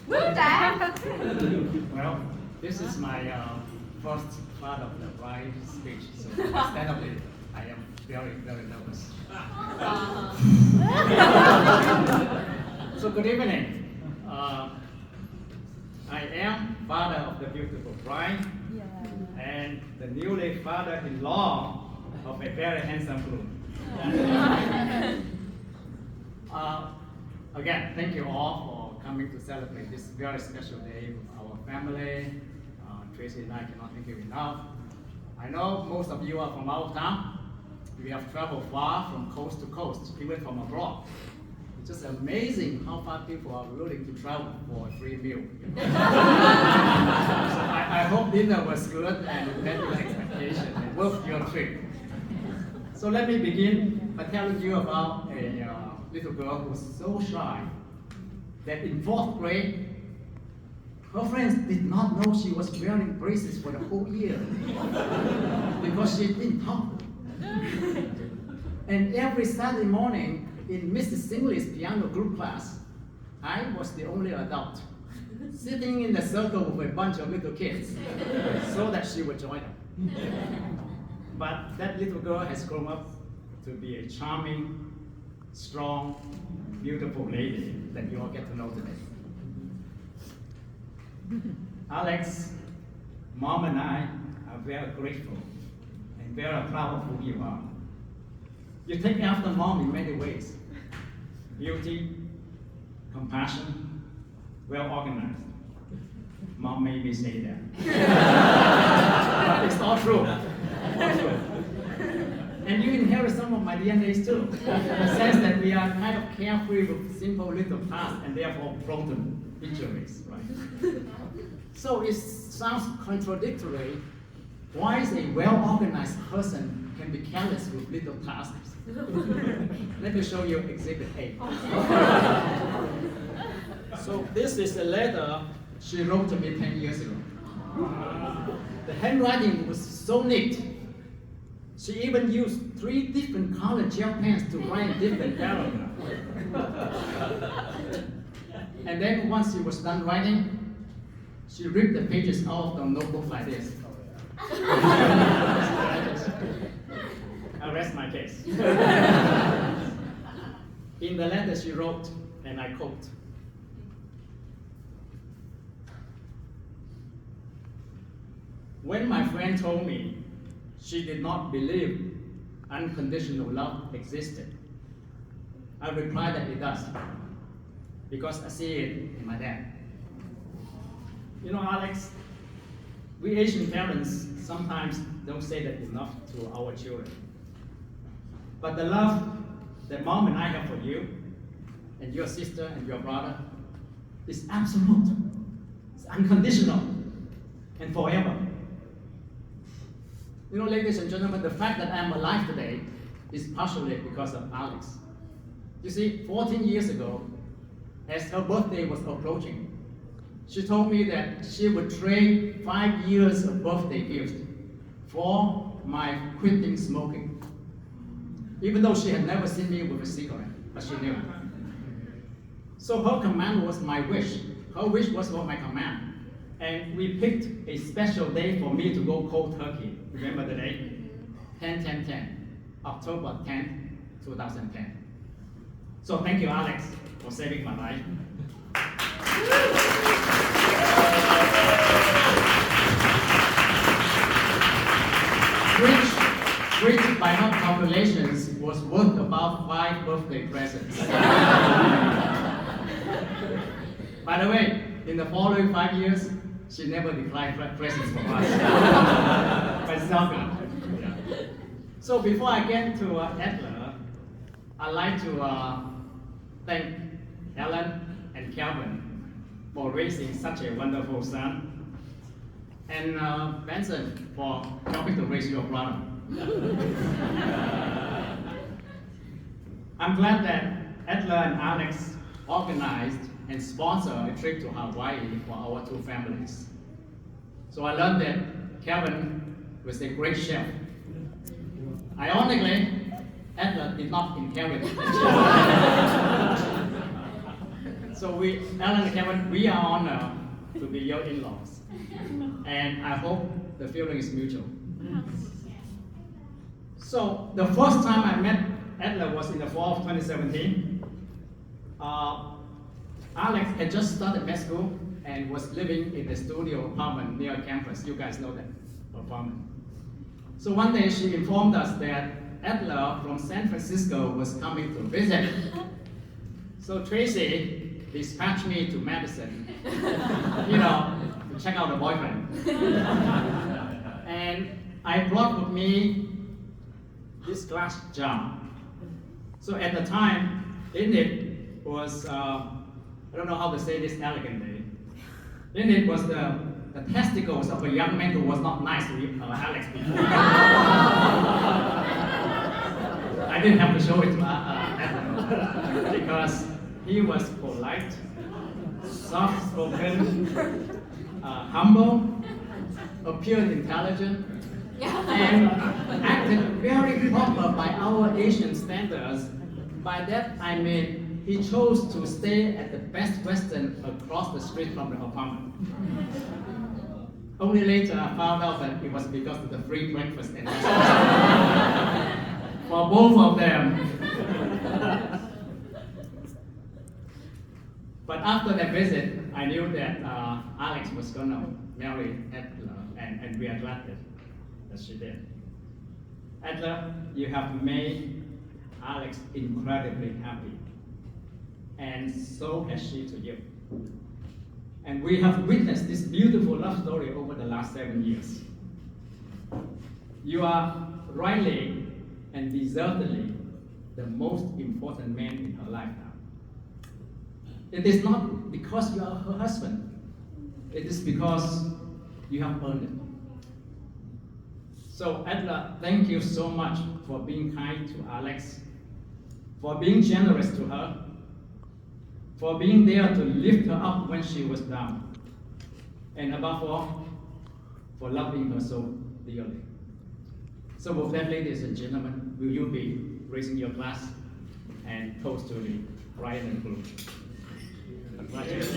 Well, this is my first part of the bride speech, so understandably, I am very, very nervous. So good evening. I am father of the beautiful bride and the newly father-in-law of a very handsome groom. Again, thank you all for coming to celebrate this very special day with our family. Tracy and I cannot thank you enough. I know most of you are from out of town. We have traveled far from coast to coast, even from abroad. It's just amazing how far people are willing to travel for a free meal. So I hope dinner was good and met your expectation and worth your trip. So let me begin by telling you about a little girl who was so shy that in 4th grade, her friends did not know she was wearing braces for the whole year because she didn't talk. And every Saturday morning in Mrs. Singley's piano group class, I was the only adult, sitting in the circle with a bunch of little kids so that she would join them. But that little girl has grown up to be a charming, strong, beautiful lady that you all get to know today. Alex, Mom and I are very grateful and very proud of who you are. You take after Mom in many ways. Beauty, compassion, well organized. Mom made me say that. But it's all true. And you inherit some of my DNAs too. In the sense that we are kind of carefree with simple little tasks and therefore prone to injuries, right? So it sounds contradictory. Why is a well-organized person can be careless with little tasks? Let me show you Exhibit A. So this is a letter she wrote to me 10 years ago. The handwriting was so neat. She even used 3 different colored gel pens to write different paragraphs. And then once she was done writing, she ripped the pages out of the notebook like this. I rest my case. In the letter she wrote, and I quote, "When my friend told me she did not believe unconditional love existed, I replied that it does, because I see it in my dad." You know, Alex, we Asian parents sometimes don't say that enough to our children. But the love that Mom and I have for you, and your sister and your brother, is absolute, it's unconditional, and forever. You know, ladies and gentlemen, the fact that I'm alive today is partially because of Alex. You see, 14 years ago, as her birthday was approaching, she told me that she would trade 5 years of birthday gifts for my quitting smoking. Even though she had never seen me with a cigarette, but she knew. So her command was my wish. Her wish was for my command. And we picked a special day for me to go cold turkey. Remember the date? 10/10/10, October 10th, 2010. So thank you, Alex, for saving my life. Which by her calculations was worth about 5 birthday presents. By the way, in the following 5 years, she never declined presents from us. But it's not good. Yeah. So before I get to Adler, I'd like to thank Ellen and Calvin for raising such a wonderful son, and Vincent for helping to raise your brother. I'm glad that Adler and Alex organized and sponsored a trip to Hawaii for our 2 families. So I learned that Calvin was a great chef. Ironically, Adler did not inherit it. So Alan and Kevin, we are honored to be your in-laws. And I hope the feeling is mutual. So the first time I met Adler was in the fall of 2017. Alex had just started med school and was living in the studio apartment near campus. You guys know that apartment. So one day she informed us that Adler from San Francisco was coming to visit. So Tracy dispatched me to Madison, to check out the boyfriend. And I brought with me this glass jar. So at the time, in it was, I don't know how to say this elegantly. In it was the testicles of a young man who was not nice to Alex before. I didn't have to show it to Adler because he was polite, soft-spoken, humble, appeared intelligent, and acted very proper by our Asian standards. By that I mean he chose to stay at the Best Western across the street from the apartment. Only later I found out that it was because of the free breakfast and for both of them. But after that visit, I knew that Alex was going to marry Adler, and we are glad that she did. Adler, you have made Alex incredibly happy, and so has she to you. And we have witnessed this beautiful love story over the last 7 years. You are rightly and deservedly the most important man in her life now. It is not because you are her husband. It is because you have earned it. So Adler, thank you so much for being kind to Alex, for being generous to her, for being there to lift her up when she was down, and above all, for loving her so dearly. So with that, ladies and gentlemen, will you be raising your glass and toast to the bride and groom? Congratulations.